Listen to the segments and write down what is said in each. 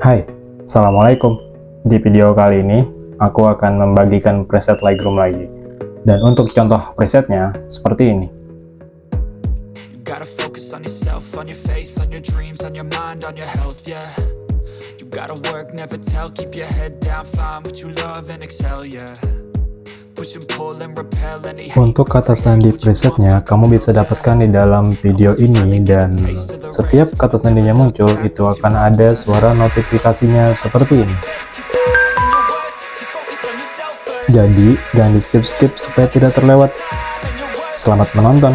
Hai, Assalamualaikum. Di video kali ini, aku akan membagikan preset Lightroom lagi. Dan untuk contoh presetnya, seperti ini. Gotta focus on yourself, on your faith, on your dreams, on your mind, on your health, yeah. You gotta work, never tell, keep your head down, find what you love and excel, yeah. Push and pull and repel any hate. Untuk kata sandi presetnya, kamu bisa dapatkan di dalam video ini, dan setiap kata sandinya muncul, itu akan ada suara notifikasinya seperti ini. Jadi, jangan di skip-skip supaya tidak terlewat. Selamat menonton!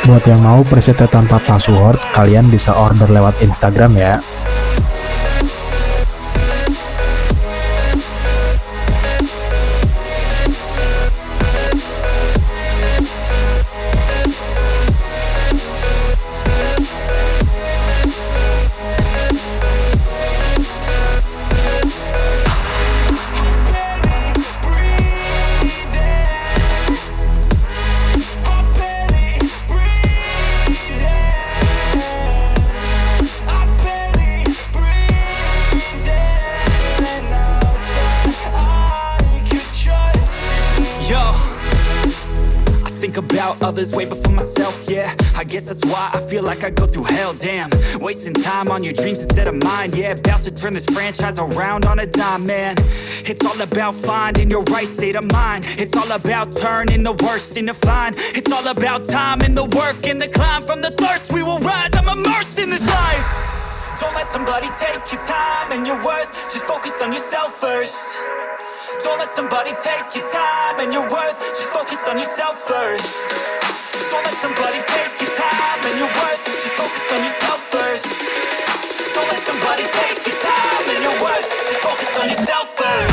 Buat yang mau presetnya tanpa password, kalian bisa order lewat Instagram ya. Think about others way before myself, yeah. I guess that's why I feel like I go through hell, damn. Wasting time on your dreams instead of mine, yeah. About to turn this franchise around on a dime, man. It's all about finding your right state of mind. It's all about turning the worst into fine. It's all about time and the work and the climb. From the thirst we will rise, I'm immersed in this life. Don't let somebody take your time and your worth. Just focus on yourself first. Don't let somebody take your time and your worth. Just focus on yourself first. Don't let somebody take your time and your worth. Just focus on yourself first. Don't let somebody take your time and your worth. Just focus on yourself first.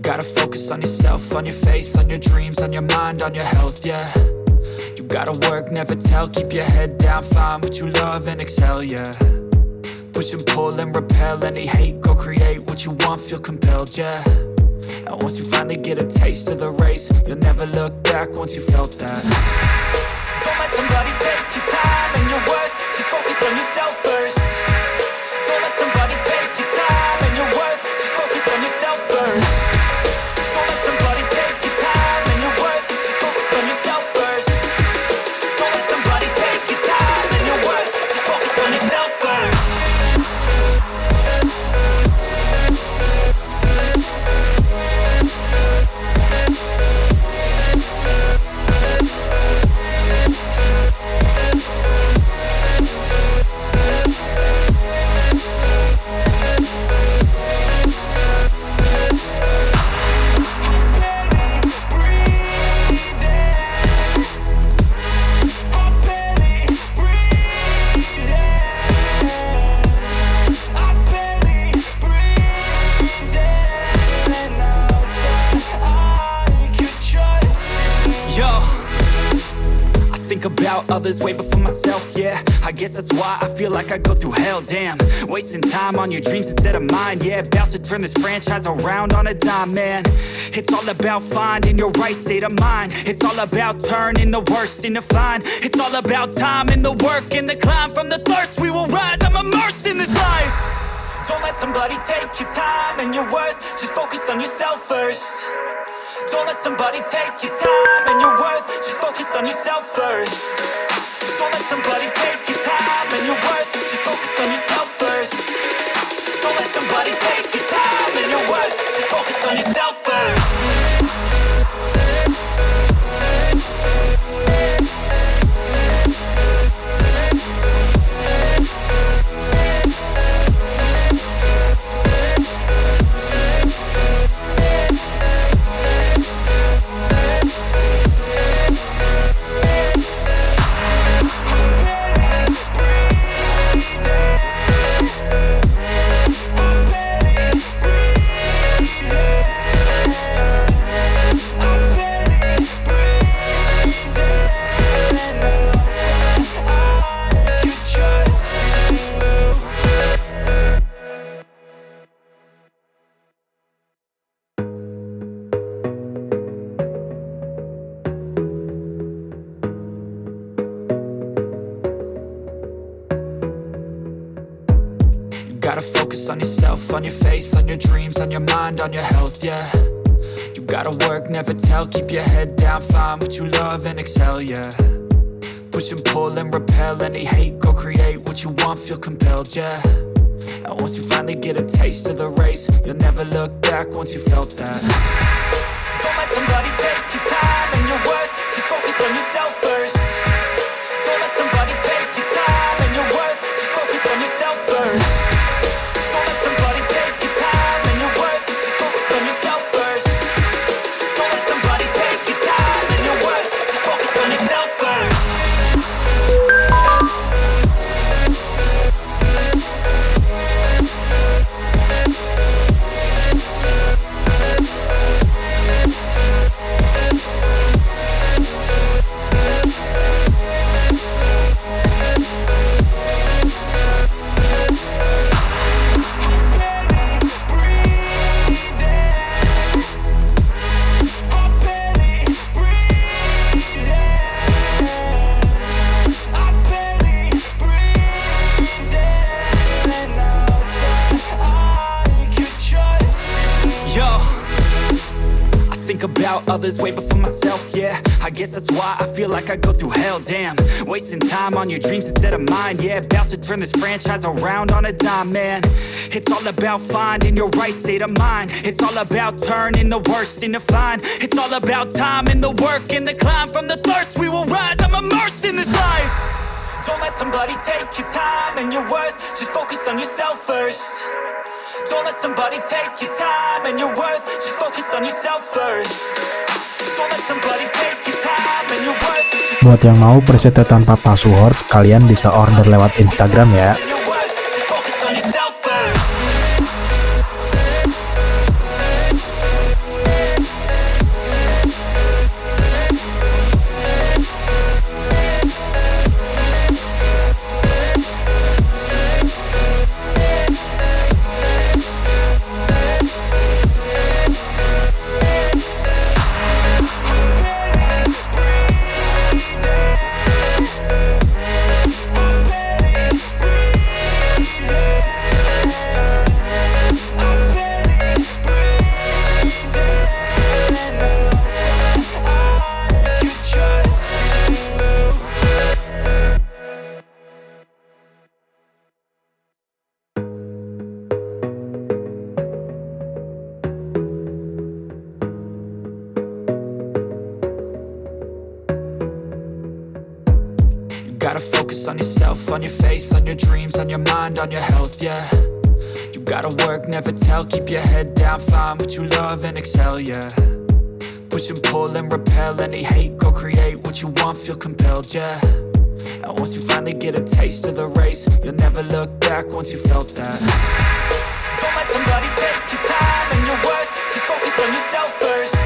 Gotta focus on yourself, on your faith, on your dreams, on your mind, on your health, yeah. You gotta work, never tell, keep your head down, find what you love and excel, yeah. Push and pull and repel any hate, go create what you want, feel compelled, yeah. And once you finally get a taste of the race, you'll never look back once you felt that. Don't let somebody take your time and your worth, just focus on yourself first. Don't let somebody take your time and your worth, just focus on yourself first. Don't let somebody take your time and your worth, just focus on yourself first. Don't let somebody take your time and your worth, just focus on yourself first. Think about others way before myself, yeah. I guess that's why I feel like I go through hell, damn. Wasting time on your dreams instead of mine, yeah. About to turn this franchise around on a dime, man. It's all about finding your right state of mind. It's all about turning the worst into fine. It's all about time and the work and the climb. From the thirst we will rise, I'm immersed in this life. Don't let somebody take your time and your worth. Just focus on yourself first. Don't let somebody take your time and your worth. Just focus on yourself first. Don't let somebody take your time and your worth. Just focus focus on yourself, on your faith, on your dreams, on your mind, on your health, yeah. You gotta work, never tell, keep your head down, find what you love and excel, yeah. Push and pull and repel any hate, go create what you want, feel compelled, yeah. And once you finally get a taste of the race, you'll never look back once you felt that. Don't let somebody take your time and your worth, just focus on yourself first. Don't let somebody take your time and your worth, just focus on yourself first. Don't let somebody take your time and your worth, just focus on yourself first. Don't let somebody take your time and your worth, just focus on yourself first. About others way before myself, yeah. I guess that's why I feel like I go through hell, damn. Wasting time on your dreams instead of mine, yeah. About to turn this franchise around on a dime, man. It's all about finding your right state of mind. It's all about turning the worst into fine. It's all about time and the work and the climb. From the thirst we will rise, I'm immersed in this life. Don't let somebody take your time and your worth, just focus on yourself first. Don't let somebody take your time and your worth, just focus on yourself first. Don't let somebody take your time and your worth, just Buat yang mau preset tanpa password, kalian bisa order lewat Instagram ya. on your worth, just focus on yourself first. Gotta focus on yourself, on your faith, on your dreams, on your mind, on your health, yeah. You gotta work, never tell, keep your head down, find what you love and excel, yeah. Push and pull and repel any hate, go create what you want, feel compelled, yeah. And once you finally get a taste of the race, you'll never look back once you felt that. Don't let somebody take your time and your worth, just focus on yourself first.